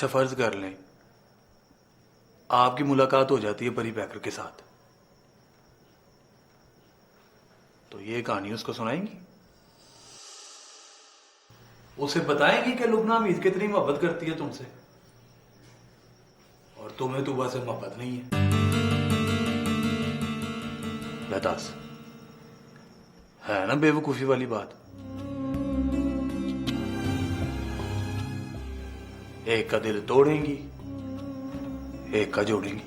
अच्छा फर्ज कर लें आपकी मुलाकात हो जाती है परी पैकर के साथ, तो ये कहानी उसको सुनाएंगी, उसे बताएंगी कि लुबना हमीद कितनी मोहब्बत करती है तुमसे और तुम्हें तूबा से मोहब्बत नहीं है। लतास है ना बेवकूफी वाली बात। एक का दिल तोड़ेंगी, एक का जोड़ेंगी,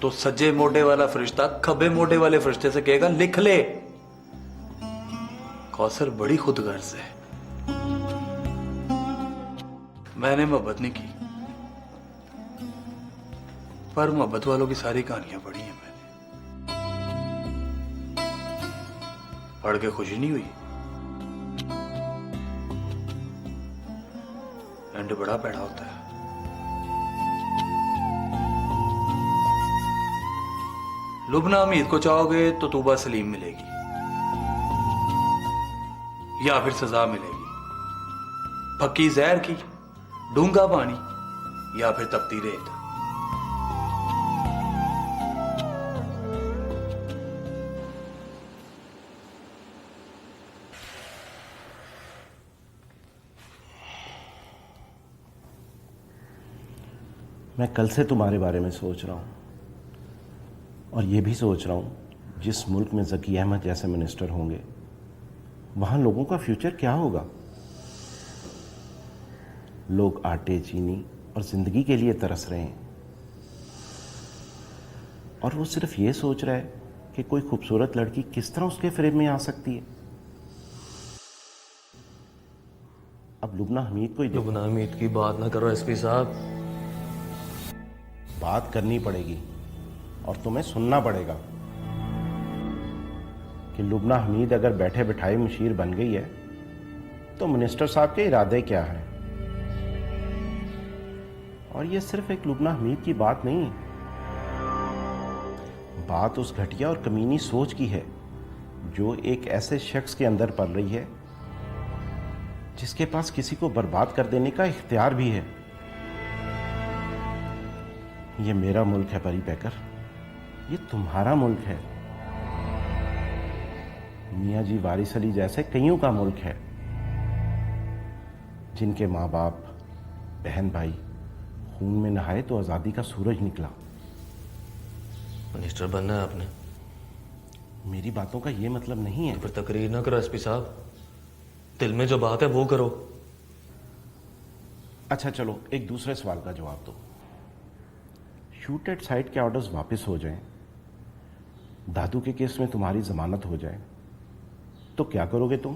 तो सज्जे मोटे वाला फरिश्ता खब्बे मोटे वाले फरिश्ते से कहेगा लिख ले। कौसर बड़ी खुदगर्ज है, मैंने मोहब्बत नहीं की, पर मोहब्बत वालों की सारी कहानियां पढ़ी हैं मैंने। पढ़ के खुशी नहीं हुई, एंड बड़ा पैड़ा होता है। लुबना हमीद को चाहोगे तो तूबा सलीम मिलेगी या फिर सजा मिलेगी, पक्की जहर की, डूंगा पानी या फिर तपती रेत। मैं कल से तुम्हारे बारे में सोच रहा हूँ और ये भी सोच रहा हूँ जिस मुल्क में ज़की अहमद जैसे मिनिस्टर होंगे वहाँ लोगों का फ्यूचर क्या होगा। लोग आटे चीनी और ज़िंदगी के लिए तरस रहे हैं और वो सिर्फ ये सोच रहा है कि कोई खूबसूरत लड़की किस तरह उसके फ्रेम में आ सकती है। अब लुबना हमीद को ही देखो। लुबना हमीद की बात ना करो एसपी साहब। बात करनी पड़ेगी और तुम्हें सुनना पड़ेगा कि लुबना हमीद अगर बैठे बिठाए मुशीर बन गई है तो मिनिस्टर साहब के इरादे क्या हैं। और ये सिर्फ एक लुबना हमीद की बात नहीं, बात उस घटिया और कमीनी सोच की है जो एक ऐसे शख्स के अंदर पल रही है जिसके पास किसी को बर्बाद कर देने का इख्तियार भी है। ये मेरा मुल्क है परी पैकर, ये तुम्हारा मुल्क है। मियाँ जी वारिस अली जैसे कईयों का मुल्क है जिनके माँ बाप बहन भाई खून में नहाए तो आज़ादी का सूरज निकला। मिनिस्टर बनना है आपने। मेरी बातों का ये मतलब नहीं है। फिर तकरीर ना करो एसपी साहब, दिल में जो बात है वो करो। अच्छा चलो एक दूसरे सवाल का जवाब दो। शूट एट साइट के ऑर्डर्स वापस हो जाएं, दादू के केस में तुम्हारी जमानत हो जाए तो क्या करोगे तुम?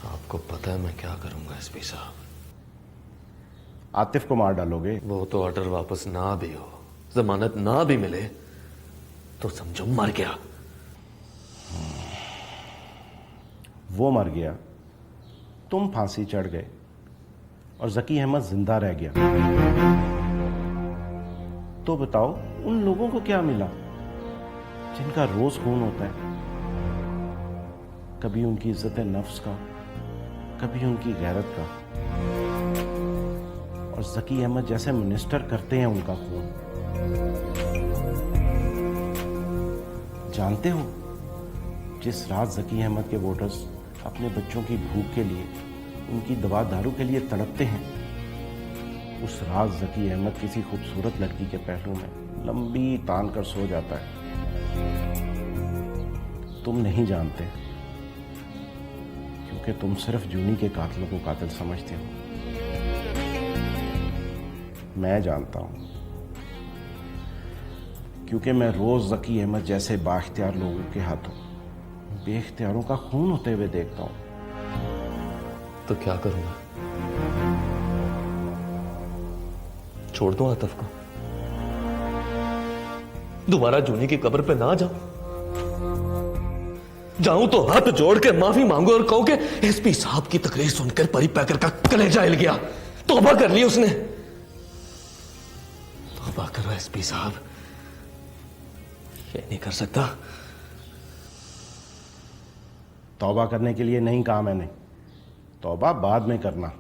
आपको पता है मैं क्या करूंगा एसपी साहब। आतिफ को मार डालोगे? वो तो ऑर्डर वापस ना भी हो, जमानत ना भी मिले तो समझो मर गया। वो मर गया, तुम फांसी चढ़ गए और ज़की अहमद जिंदा रह गया, तो बताओ उन लोगों को क्या मिला जिनका रोज खून होता है? कभी उनकी इज्जत नफ्स का, कभी उनकी गैरत का, और ज़की अहमद जैसे मिनिस्टर करते हैं उनका खून। जानते हो जिस रात ज़की अहमद के वोटर्स अपने बच्चों की भूख के लिए, उनकी दवा दारू के लिए तड़पते हैं, उस रात ज़की अहमद किसी खूबसूरत लड़की के पहलू में लंबी तान कर सो जाता है। तुम नहीं जानते क्योंकि तुम सिर्फ जूनी के कातिलों को कातिल समझते हो। मैं जानता हूं क्योंकि मैं रोज ज़की अहमद जैसे बाख्तियार लोगों के हाथों बेख्तियारों का खून होते हुए देखता हूं। तो क्या करूंगा? छोड़ दो आतिफ को, दोबारा जूनी की कब्र पे ना जाऊं? जाऊं तो हाथ जोड़ के माफी मांगू और कहूं कि एसपी साहब की तकरीर सुनकर परी पैकर का कलेजा हिल गया, तौबा कर ली उसने। तौबा करो एसपी साहब, ये नहीं कर सकता। तौबा करने के लिए नहीं कहा मैंने, तौबा बाद में करना।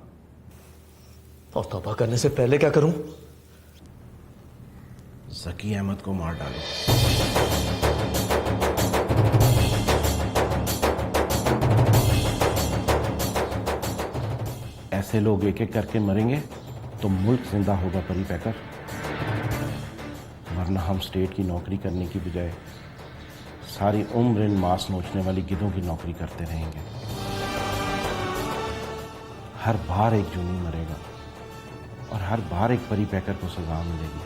और तौबा करने से पहले क्या करूं? जकी अहमद को मार डालो। ऐसे लोग एक एक करके मरेंगे तो मुल्क जिंदा होगा परी पैकर, वरना हम स्टेट की नौकरी करने की बजाय सारी उम्र इन मांस नोचने वाली गिद्धों की नौकरी करते रहेंगे। हर बार एक जूनी मरेगा और हर बार एक परी पैकर को सजा मिलेगी।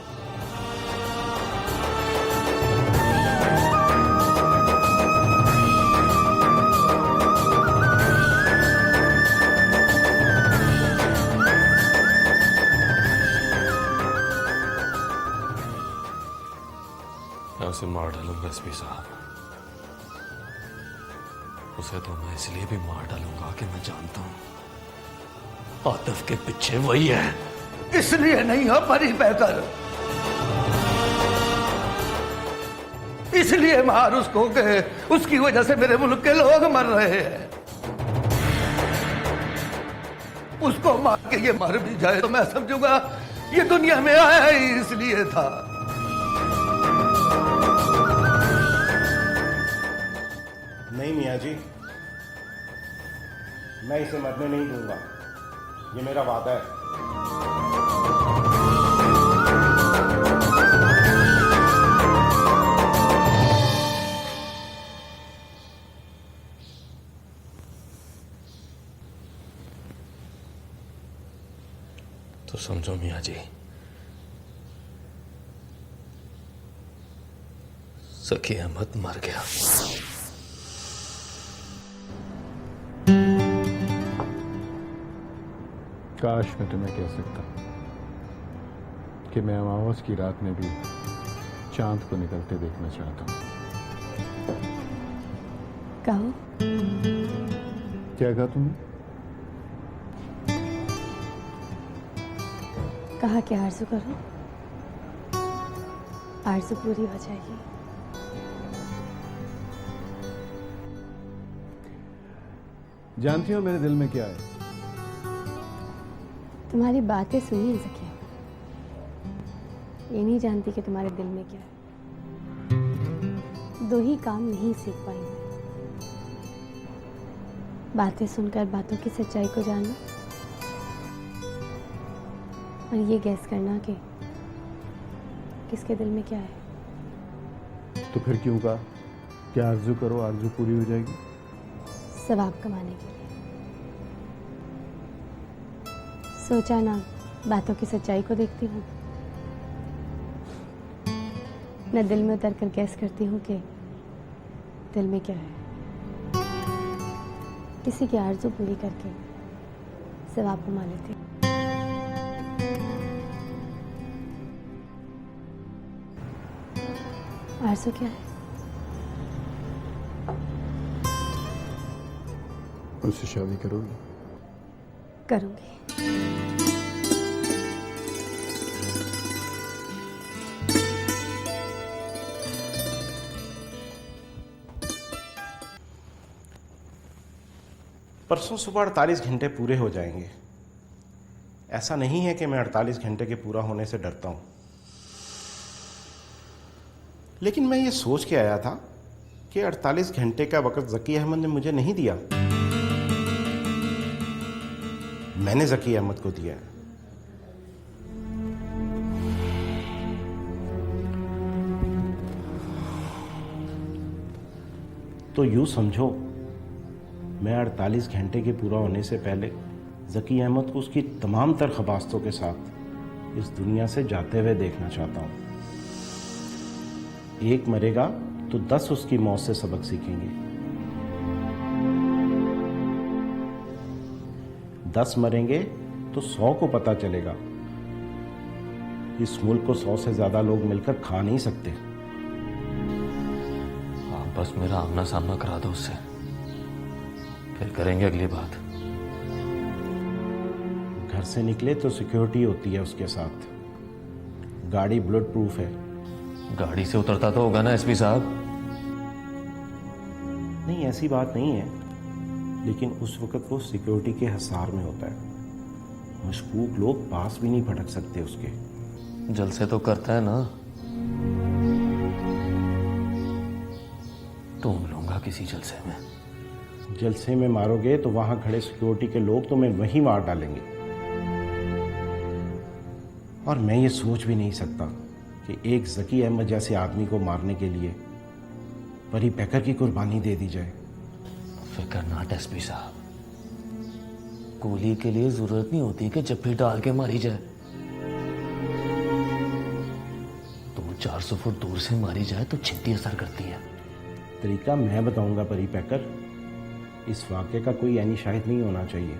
मैं उसे मार डालूंगा एसपी साहब। उसे तो मैं इसलिए भी मार डालूंगा कि मैं जानता हूं आतिफ के पीछे वही है। इसलिए नहीं हो परी पैकर, इसलिए मार उसको कि उसकी वजह से मेरे मुल्क के लोग मर रहे हैं। उसको मार के ये मर भी जाए तो मैं समझूंगा ये दुनिया में आया ही इसलिए था। नहीं मियाँ जी, मैं इसे मरने नहीं दूंगा, ये मेरा वादा है। तो समझो मियाँ जी, जकी अहमद मर गया। काश मैं तुम्हें कह सकता कि मैं अमावस की रात में भी चांद को निकलते देखना चाहता हूं। कहो। क्या कहा तुमने? कहा कि आरज़ू करो, आरज़ू पूरी हो जाएगी। जानती हो मेरे दिल में क्या है? तुम्हारी बातें सुनिए ज़किया, ये नहीं जानती कि तुम्हारे दिल में क्या है। दो ही काम नहीं सीख पाई मैं, बातें सुनकर बातों की सच्चाई को जानना और ये गैस करना कि किसके दिल में क्या है। तो फिर क्यों कहा कि आरज़ू करो, आरज़ू पूरी हो जाएगी? सवाब कमाने के लिए सोचा ना, बातों की सच्चाई को देखती हूँ, मैं दिल में उतर कर गैस करती हूँ कि दिल में क्या है। किसी की आरज़ू पूरी करके सवाब कमा लेती। आरज़ू क्या है? उससे शादी करोगी? करूँगी। परसों सुबह 48 घंटे पूरे हो जाएंगे। ऐसा नहीं है कि मैं 48 घंटे के पूरा होने से डरता हूं, लेकिन मैं ये सोच के आया था कि 48 घंटे का वक्त जकी अहमद ने मुझे नहीं दिया, मैंने जकी अहमद को दिया है। तो यूं समझो, मैं 48 घंटे के पूरा होने से पहले जकी अहमद को उसकी तमाम तर खबास्तों के साथ इस दुनिया से जाते हुए देखना चाहता हूं। एक मरेगा तो 10 उसकी मौत से सबक सीखेंगे, 10 मरेंगे तो 100 को पता चलेगा इस मुल्क को 100 से ज्यादा लोग मिलकर खा नहीं सकते। आप बस मेरा आमना सामना करा दो उससे, फिर करेंगे अगली बात। घर से निकले तो सिक्योरिटी होती है उसके साथ, गाड़ी बुलेट प्रूफ है। गाड़ी से उतरता तो होगा ना एसपी साहब? नहीं, ऐसी बात नहीं है, लेकिन उस वक्त वो सिक्योरिटी के हिसार में होता है। मशकूक लोग पास भी नहीं फटक सकते उसके। जलसे तो करता है ना, ढूंढ लूंगा किसी जलसे में। जलसे में मारोगे तो वहां खड़े सिक्योरिटी के लोग तुम्हें वहीं मार डालेंगे। और मैं ये सोच भी नहीं सकता कि एक जकी अहमद जैसे आदमी को मारने के लिए परी पैकर की कुर्बानी दे दी जाए। फिक्र नाट एसपी साहब, गोली के लिए जरूरत नहीं होती कि जप्पी डाल के मारी जाए। तो 400 फुट दूर से मारी जाए तो छिट्टी असर करती है। तरीका मैं बताऊंगा परी पैकर, इस वाक़े का कोई ऐनी शाहिद नहीं होना चाहिए।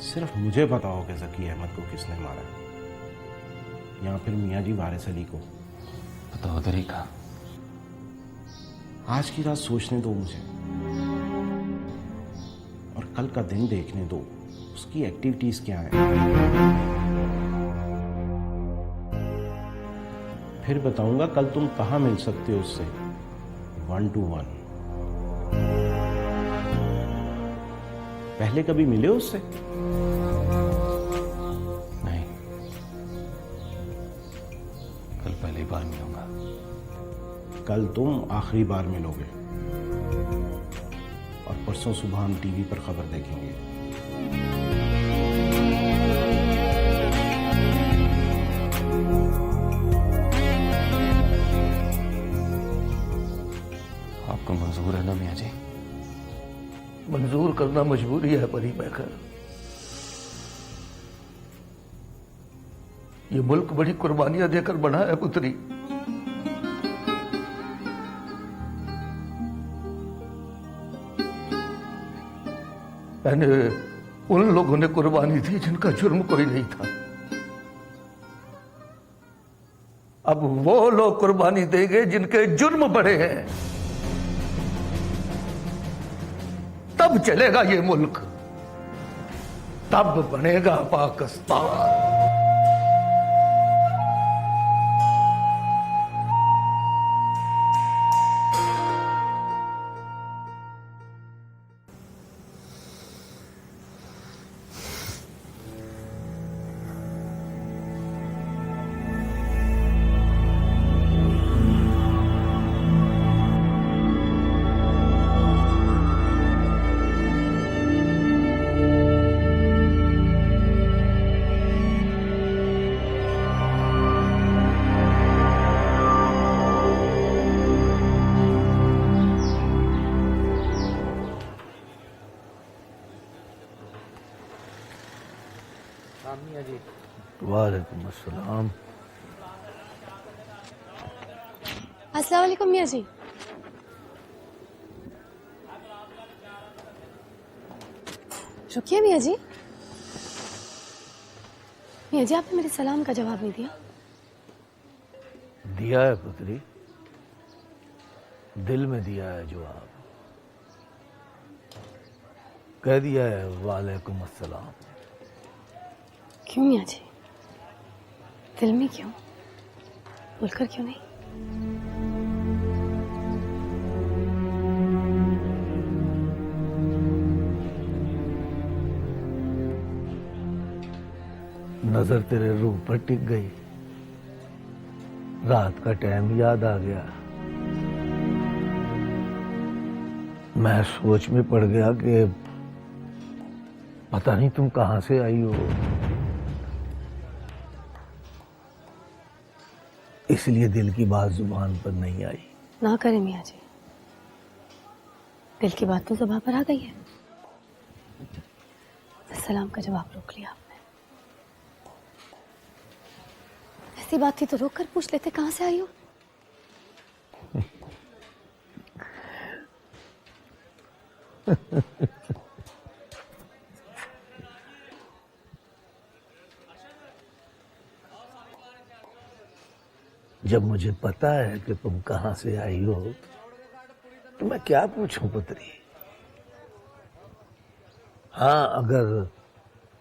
सिर्फ मुझे बताओ कि जकी अहमद को किसने मारा, या फिर मियाँ जी वारिस अली को। बताओ तरीका। आज की रात सोचने दो मुझे, और कल का दिन देखने दो, उसकी एक्टिविटीज क्या है। फिर बताऊंगा कल तुम कहां मिल सकते हो उससे 1 to 1। पहले कभी मिले हो उससे? नहीं, कल पहली बार मिलूंगा। कल तुम आखिरी बार मिलोगे, और परसों सुबह हम टीवी पर खबर देखेंगे। आपको मंजूर है ना मियाँ जी? मंजूर करना मजबूरी है परी पैकर। ये मुल्क बड़ी कुर्बानियां देकर बना है पुत्री। मैंने उन लोगों ने कुर्बानी दी जिनका जुर्म कोई नहीं था। अब वो लोग कुर्बानी देंगे जिनके जुर्म बड़े हैं। तब चलेगा ये मुल्क, तब बनेगा पाकिस्तान। वालेकुम अस्सलाम। अस्सलाम वालेकुम मियाँ जी। रुकिए मियाँ जी। मियाँ जी, आपने मेरे सलाम का जवाब नहीं दिया। दिया है पुत्री, दिल में दिया है जवाब। कह दिया है वालेकुम अस्सलाम। क्यों मियाँ जी? दिल में क्यों? बोलकर क्यों नहीं? नजर तेरे रूह पर टिक गई, रात का टाइम याद आ गया। मैं सोच में पड़ गया कि पता नहीं तुम कहां से आई हो, इसलिए दिल की बात जुबान पर नहीं आई। ना करें मियाँ जी, दिल की बात तो ज़ुबान पर आ गई है। सलाम का जवाब रोक लिया आपने। ऐसी बात थी तो रोक कर पूछ लेते कहां से आई हो। जब मुझे पता है कि तुम कहां से आई हो तो मैं क्या पूछूं पुत्री। हाँ, अगर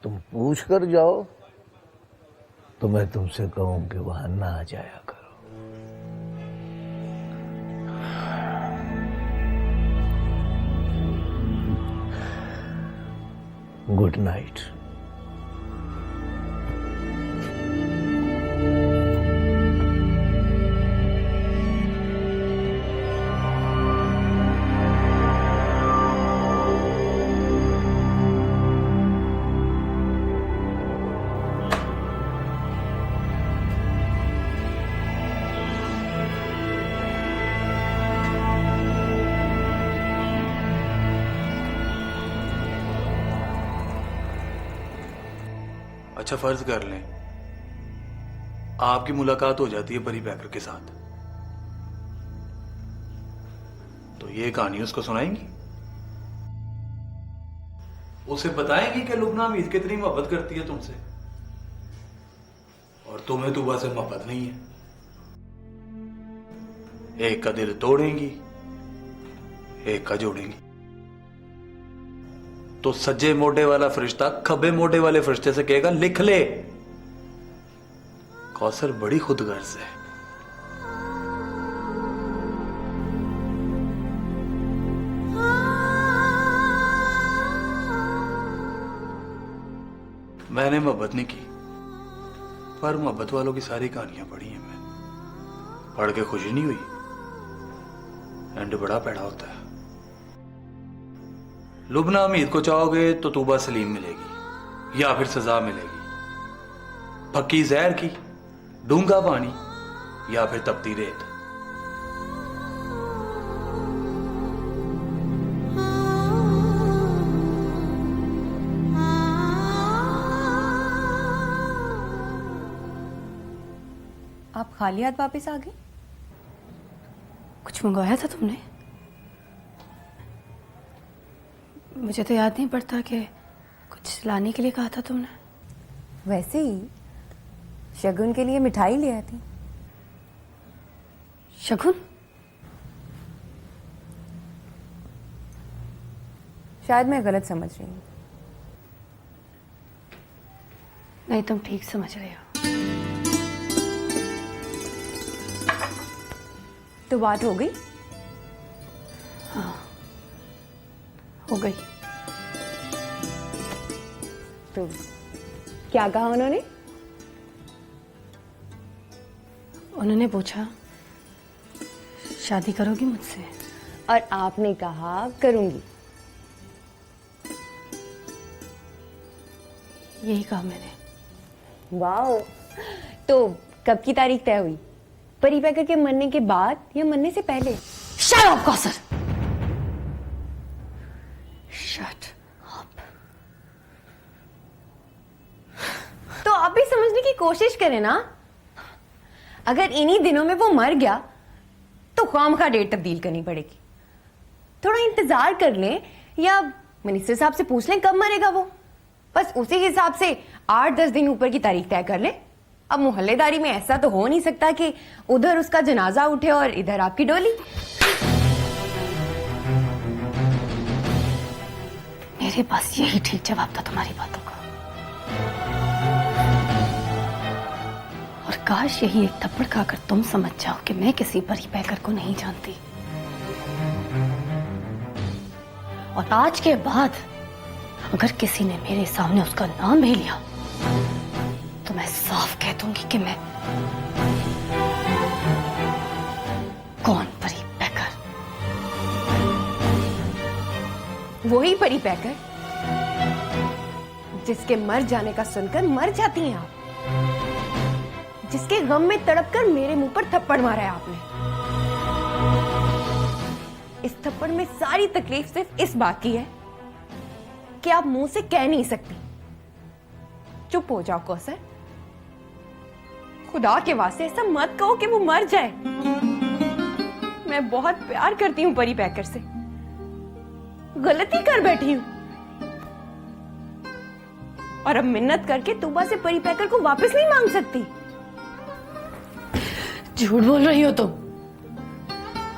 तुम पूछ कर जाओ तो मैं तुमसे कहूं कि वहां ना जाया करो। Good night. अच्छा फर्ज कर लें आपकी मुलाकात हो जाती है परी पैकर के साथ, तो ये कहानी उसको सुनाएंगी, उसे बताएंगी कि लुबना हमीद कितनी मोहब्बत करती है तुमसे और तुम्हें तूबा से मोहब्बत नहीं है। एक का दिल तोड़ेंगी, एक का जोड़ेंगी, तो सज्जे मोटे वाला फरिश्ता खब्बे मोटे वाले फरिश्ते से कहेगा लिख ले। कौसर बड़ी खुदगर्ज है। मैंने मोहब्बत नहीं की, पर मोहब्बत वालों की सारी कहानियां पढ़ी हैं। मैं पढ़ के खुशी नहीं हुई, एंड बड़ा पैड़ा होता है। लुबना हमीद को चाहोगे तो तूबा सलीम मिलेगी या फिर सजा मिलेगी, पक्की जहर की, डूंगा पानी या फिर तपती रेत। आप खाली हाथ वापस आ गए? कुछ मंगवाया था तुमने? मुझे तो याद नहीं पड़ता कि कुछ लाने के लिए कहा था तुमने। वैसे ही शगुन के लिए मिठाई ले आई थी। शगुन? शायद मैं गलत समझ रही हूँ। नहीं, तुम ठीक समझ रहे हो। तो बात हो गई? हो गई। तो क्या कहा उन्होंने? उन्होंने पूछा शादी करोगी मुझसे? और आपने कहा करूंगी। यही कहा मैंने। वाओ, तो कब की तारीख तय हुई? परी पैकर के मरने के बाद या मरने से पहले? Shut up Kausar, shut up. तो आप भी समझने की कोशिश करें ना। अगर इन्हीं दिनों में वो मर गया तो खामखा डेट तब्दील करनी पड़ेगी। थोड़ा इंतजार कर लें या मिनिस्टर साहब से पूछ लें कब मरेगा वो। बस उसी हिसाब से 8-10 दिन ऊपर की तारीख तय कर लें। अब मोहल्लेदारी में ऐसा तो हो नहीं सकता कि उधर उसका जनाजा उठे और इधर आपकी डोली। मेरे पास यही ठीक जवाब था तुम्हारी बातों का, और काश यही एक थप्पड़ खाकर तुम समझ जाओ कि मैं किसी परी पैकर को नहीं जानती। और आज के बाद अगर किसी ने मेरे सामने उसका नाम भी लिया तो मैं साफ कह दूंगी कि मैं कौन परी पैकर। वही परी पैकर जिसके मर जाने का सुनकर मर जाती हैं आप, जिसके गम में तड़पकर मेरे मुंह पर थप्पड़ मारा है आपने। इस थप्पड़ में सारी तकलीफ सिर्फ इस बात की है कि आप मुंह से कह नहीं सकती। चुप हो जाओ कौसर, खुदा के वास्ते ऐसा मत कहो कि वो मर जाए। मैं बहुत प्यार करती हूं परी पैकर से, गलती कर बैठी हूं और अब मिन्नत करके तूबा से परी पैकर को वापस नहीं मांग सकती। झूठ बोल रही हो तुम।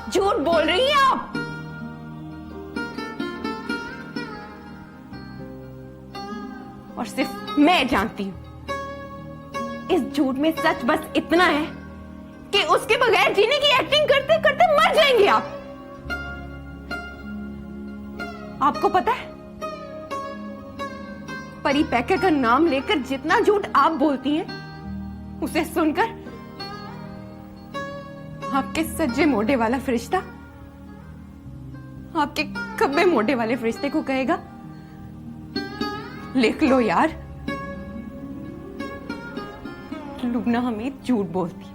झूठ बोल रही हैं आप। और सिर्फ मैं जानती हूं इस झूठ में सच बस इतना है कि उसके बगैर जीने की एक्टिंग करते करते मर जाएंगे आप। आपको पता है परी पैकर का नाम लेकर जितना झूठ आप बोलती हैं, उसे सुनकर आपके सज्जे मोटे वाला फरिश्ता आपके खब्बे मोटे वाले फरिश्ते को कहेगा, लिख लो यार, लुबना हमीद झूठ बोलती।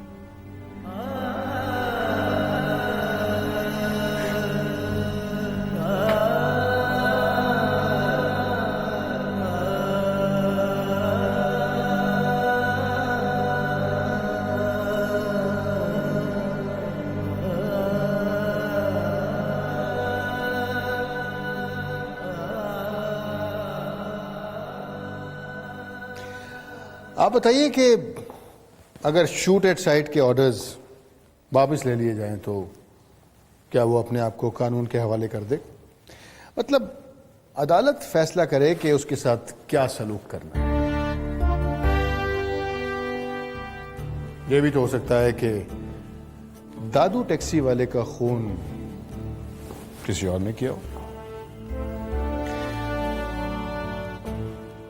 आप बताइए कि अगर शूट एट साइट के ऑर्डर्स वापस ले लिए जाएं तो क्या वो अपने आप को कानून के हवाले कर दे? मतलब अदालत फैसला करे कि उसके साथ क्या सलूक करना है। यह भी तो हो सकता है कि दादू टैक्सी वाले का खून किसी और ने किया हो।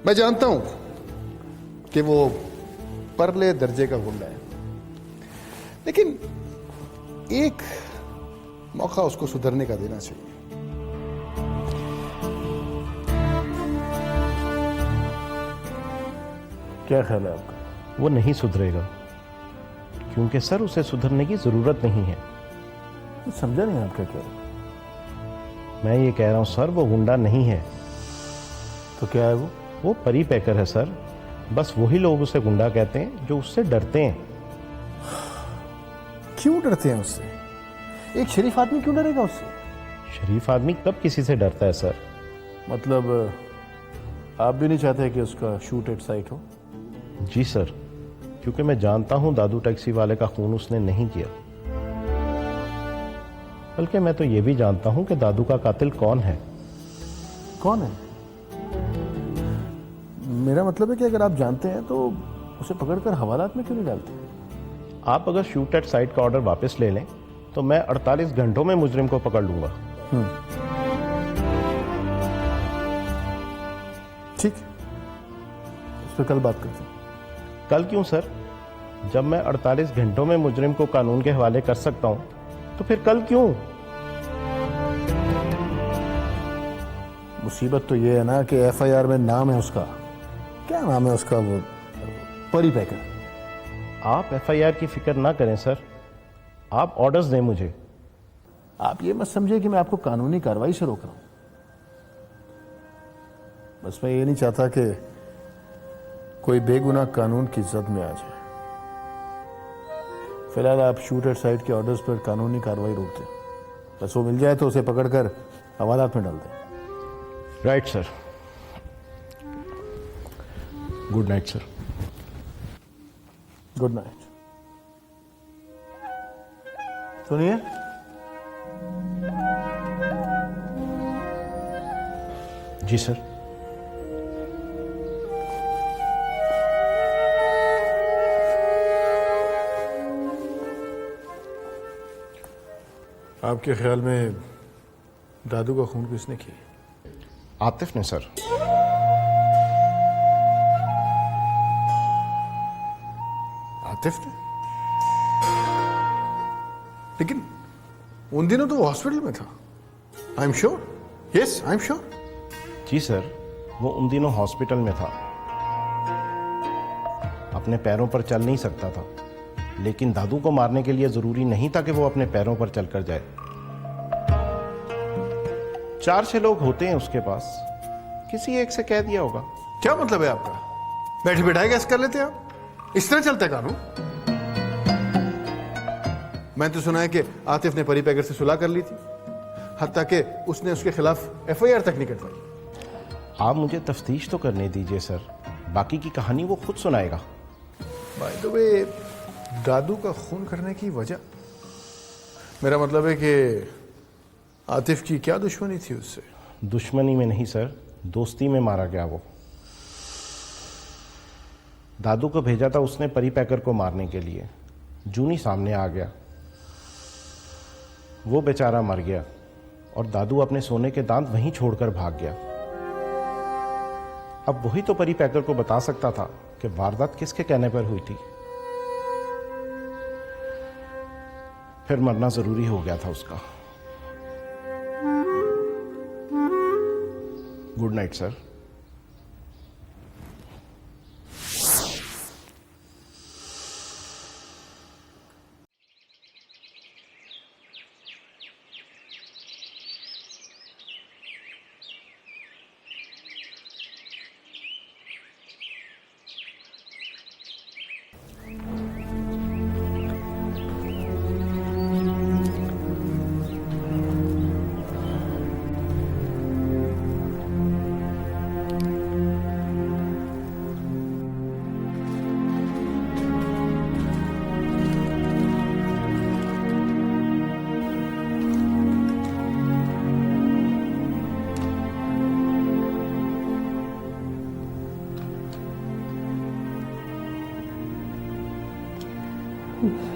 मैं जानता हूं कि वो परले दर्जे का गुंडा है, लेकिन एक मौका उसको सुधरने का देना चाहिए। क्या ख्याल है आपका? वो नहीं सुधरेगा, क्योंकि सर उसे सुधरने की जरूरत नहीं है। समझा नहीं आपका क्या? मैं ये कह रहा हूं सर, वो गुंडा नहीं है। तो क्या है वो? वो परी पैकर है सर। बस वही लोग उसे गुंडा कहते हैं जो उससे डरते हैं। क्यों डरते हैं उससे? एक शरीफ आदमी क्यों डरेगा उससे? शरीफ आदमी कब किसी से डरता है सर? मतलब आप भी नहीं चाहते कि उसका शूट एट साइट हो? जी सर, क्योंकि मैं जानता हूं दादू टैक्सी वाले का खून उसने नहीं किया। बल्कि मैं तो ये भी जानता हूं कि दादू का कातिल कौन है। कौन है? मेरा मतलब है कि अगर आप जानते हैं तो उसे पकड़कर हवालात में क्यों नहीं डालते? आप अगर शूट एट साइट का ऑर्डर वापस ले लें तो मैं 48 घंटों में मुजरिम को पकड़ लूंगा। ठीक, इस पर कल बात करते हैं। कल क्यों सर? जब मैं 48 घंटों में मुजरिम को कानून के हवाले कर सकता हूं तो फिर कल क्यों? मुसीबत तो ये है ना कि एफआईआर में नाम है उसका, क्या नाम है उसका, वो परी पैकर। आप एफआईआर की फिक्र ना करें सर, आप ऑर्डर्स दें मुझे। आप ये मत समझिए कि मैं आपको कानूनी कार्रवाई से रोक रहा हूं। बस मैं ये नहीं चाहता कि कोई बेगुनाह कानून की जद में आ जाए। फिलहाल आप शूट एट साइट के ऑर्डर्स पर कानूनी कार्रवाई रोक दें। बस वो मिल जाए तो उसे पकड़कर हवालात में डाल दें। Right sir. Good night sir. Good night. सुनिए, जी सर। आपके ख्याल में दादू का खून किसने किया? आतिफ ने सर। आतिफ ने? लेकिन उन दिनों तो वो हॉस्पिटल में था। I am sure, yes I am sure. जी सर, वो उन दिनों हॉस्पिटल में था, अपने पैरों पर चल नहीं सकता था, लेकिन दादू को मारने के लिए जरूरी नहीं था कि वो अपने पैरों पर चलकर जाए। 4-6 लोग होते हैं उसके पास, किसी एक से कह दिया होगा। क्या मतलब है आपका? बैठे बिठाए गैस कर लेते हैं आप? इस तरह चलता है कानून? मैंने तो सुना है कि आतिफ ने परी पैकर से सुलह कर ली थी, हत्ता कि उसने उसके खिलाफ एफआईआर तक नहीं करवाई। आप मुझे तफ्तीश तो करने दीजिए सर, बाकी की कहानी वो खुद सुनाएगा। बाय द वे, दादू का खून करने की वजह? मेरा मतलब है कि आतिफ की क्या दुश्मनी थी उससे? दुश्मनी में नहीं सर, दोस्ती में मारा गया वो। दादू को भेजा था उसने परी पैकर को मारने के लिए, जूनी सामने आ गया, वो बेचारा मर गया और दादू अपने सोने के दांत वहीं छोड़कर भाग गया। अब वही तो परी पैकर को बता सकता था कि वारदात किसके कहने पर हुई थी। फिर मरना जरूरी हो गया था उसका। Good night sir.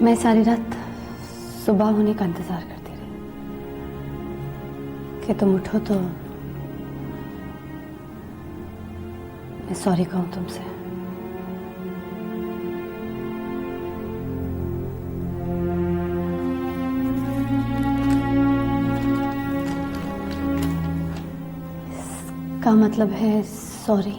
मैं सारी रात सुबह होने का इंतजार करती रही कि तुम उठो तो मैं सॉरी कहूं तुमसे। इसका मतलब है सॉरी।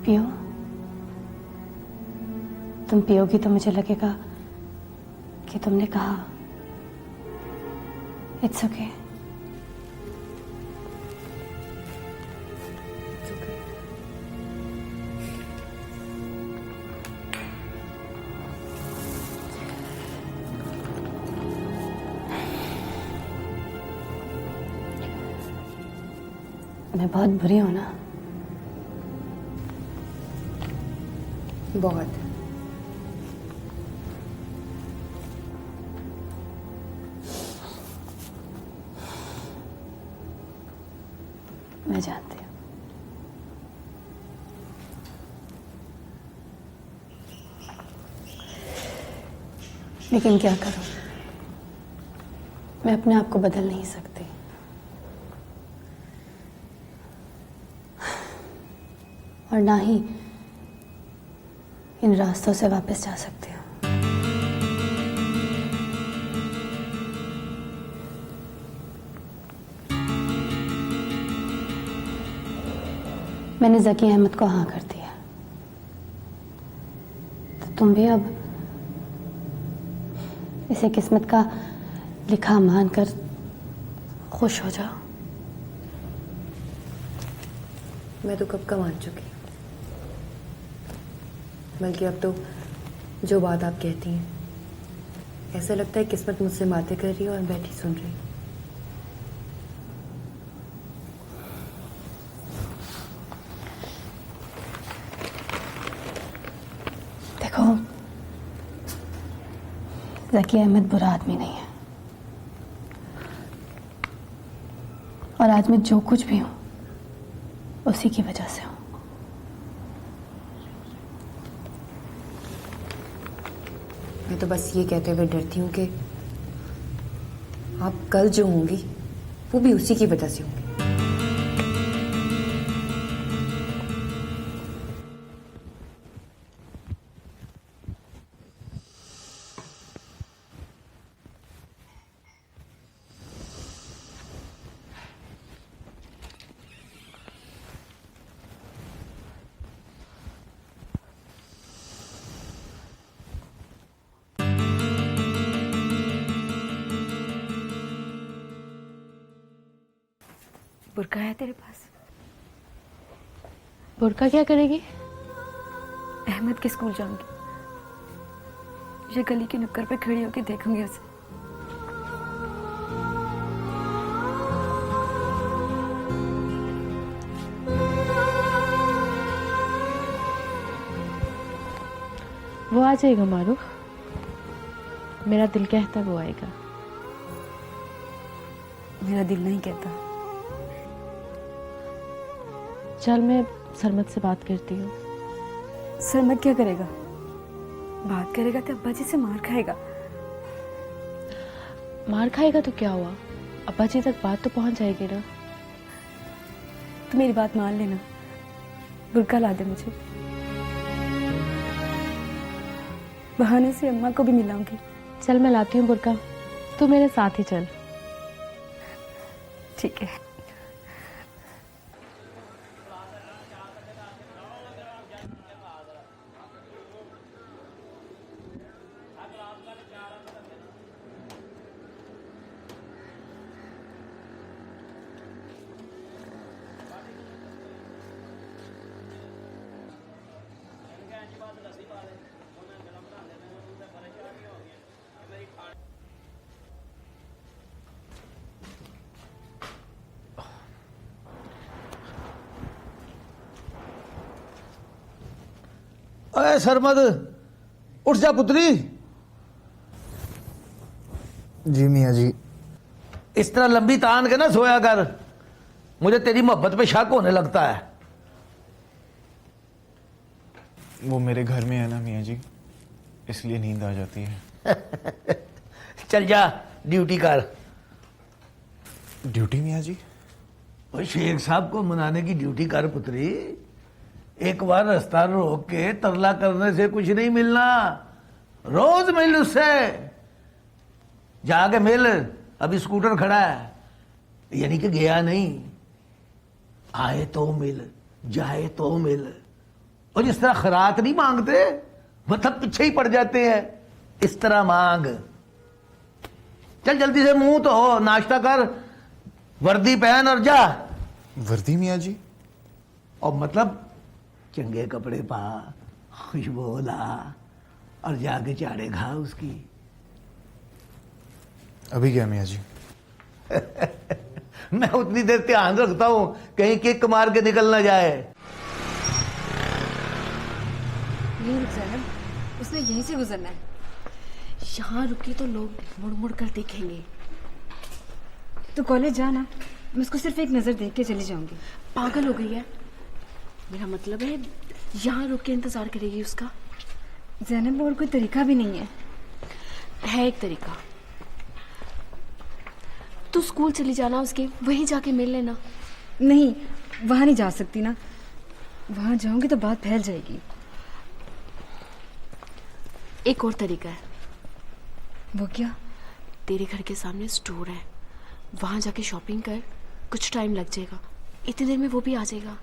पियो, तुम पियोगी तो मुझे लगेगा कि तुमने कहा इट्स ओके। मैं बहुत बुरी हूं ना? बहुत। मैं जानती हूँ। लेकिन क्या करूं, मैं अपने आप को बदल नहीं सकती। और ना ही इन रास्तों से वापस जा सकती हूँ। मैंने ज़की अहमद को हाँ कर दिया, तो तुम भी अब इसे किस्मत का लिखा मानकर खुश हो जाओ। मैं तो कब का मान चुकी, बल्कि अब तो जो बात आप कहती हैं ऐसा लगता है किस्मत मुझसे बातें कर रही है और बैठी सुन रही। देखो, ज़की अहमद बुरा आदमी नहीं है, और आज मैं जो कुछ भी हूं उसी की वजह से हूं। मैं तो बस ये कहते हुए डरती हूँ कि आप कल जो होंगी वो भी उसी की वजह से होंगी। बुर्का है तेरे पास? बुर्का क्या करेगी? अहमद के स्कूल जाऊंगी, ये गली के नुक्कड़ पे खड़ी होकर देखूंगी उसे। वो आ जाएगा मारूफ, मेरा दिल कहता वो आएगा। मेरा दिल नहीं कहता। चल मैं सरमत से बात करती हूँ। सरमत क्या करेगा? बात करेगा तो अब्बा जी से मार खाएगा। मार खाएगा तो क्या हुआ, अब्बा जी तक बात तो पहुंच जाएगी ना। तो मेरी बात मान लेना, बुर्का ला दे मुझे, बहाने से अम्मा को भी मिलाऊंगी। चल मैं लाती हूँ बुर्का, तू मेरे साथ ही चल। ठीक है। अरे सरमद, उठ जा पुत्री। जी मियाँ जी। इस तरह लंबी तान के ना सोया कर, मुझे तेरी मोहब्बत पे शक होने लगता है। वो मेरे घर में है ना मियाँ जी, इसलिए नींद आ जाती है। चल जा ड्यूटी कर। ड्यूटी मियाँ जी? और शेख साहब को मनाने की ड्यूटी कर पुत्री। एक बार रास्ता रोक के तरला करने से कुछ नहीं मिलना, रोज मिल उससे। जाके मिल, अभी स्कूटर खड़ा है, यानी कि गया नहीं। आए तो मिल, जाए तो मिल। और इस तरह खरात नहीं मांगते, मतलब पीछे ही पड़ जाते हैं। इस तरह मांग। चल जल्दी से मुंह धो, नाश्ता कर, वर्दी पहन और जा। वर्दी मियाँ जी? और मतलब चंगे कपड़े पा, खुशबू ला और जाके चाड़े खा उसकी। अभी क्या मियाँ जी? मैं उतनी देर ध्यान रखता हूं कहीं किक मार के निकल ना जाए। यहीं रुक जाना, उसने यहीं से गुजरना है। यहाँ रुकी तो लोग मुड़ मुड़ कर देखेंगे। तो कॉलेज जाना, मैं उसको सिर्फ एक नजर देख के चली जाऊंगी। पागल हो गई है, मेरा मतलब है यहाँ रुक के इंतजार करेगी उसका। ज़ैनब, और कोई तरीका भी नहीं है एक तरीका। तू स्कूल चली जाना उसके, वहीं जाके मिल लेना। नहीं, वहां नहीं जा सकती ना, वहां जाऊंगी तो बात फैल जाएगी। एक और तरीका है। वो क्या? तेरे घर के सामने स्टोर है, वहां जाके शॉपिंग कर, कुछ टाइम लग जाएगा, इतनी देर में वो भी आ जाएगा।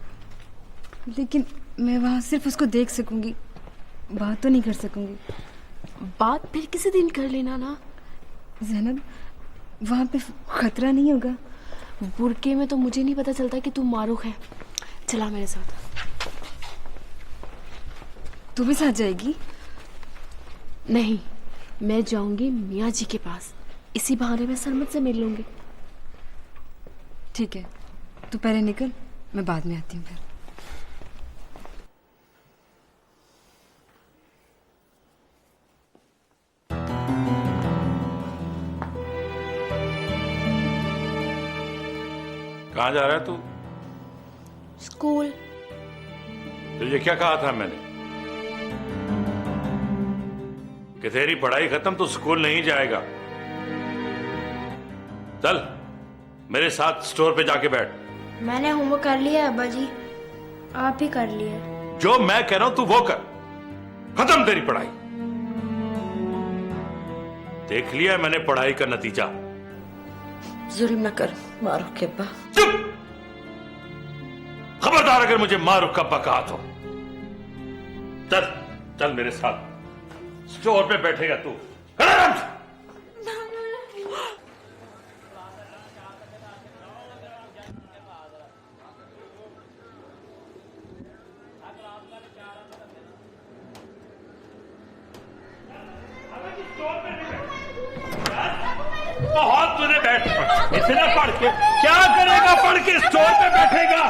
लेकिन मैं वहां सिर्फ उसको देख सकूंगी, बात तो नहीं कर सकूंगी। बात फिर किसी दिन कर लेना ना। ज़ैनब, वहां पे खतरा नहीं होगा? बुरके में तो मुझे नहीं पता चलता कि तू मारूख है। चला मेरे साथ। तू भी साथ जाएगी? नहीं, मैं जाऊंगी मियाँ जी के पास, इसी बहाने में सरमत से मिल लूंगी। ठीक है, तू पहले निकल, मैं बाद में आती हूँ फिर। कहाँ जा रहा है तू? स्कूल। तुझे क्या कहा था मैंने कि तेरी पढ़ाई खत्म तो स्कूल नहीं जाएगा। चल मेरे साथ स्टोर पे जाके बैठ। मैंने होमवर्क कर लिया है अब्बा जी, आप भी कर लिए। जो मैं कह रहा हूं तू वो कर, खत्म तेरी पढ़ाई। देख लिया मैंने पढ़ाई का नतीजा। जुल्म न कर मारूख के अब्बा। चुप! खबरदार अगर मुझे मारूख का बका तो। चल चल मेरे साथ स्टोर पे बैठेगा तू। आराम से। बहुत तूने बैठ इतना पढ़ के क्या करेगा? पढ़ के स्टोर पे बैठेगा।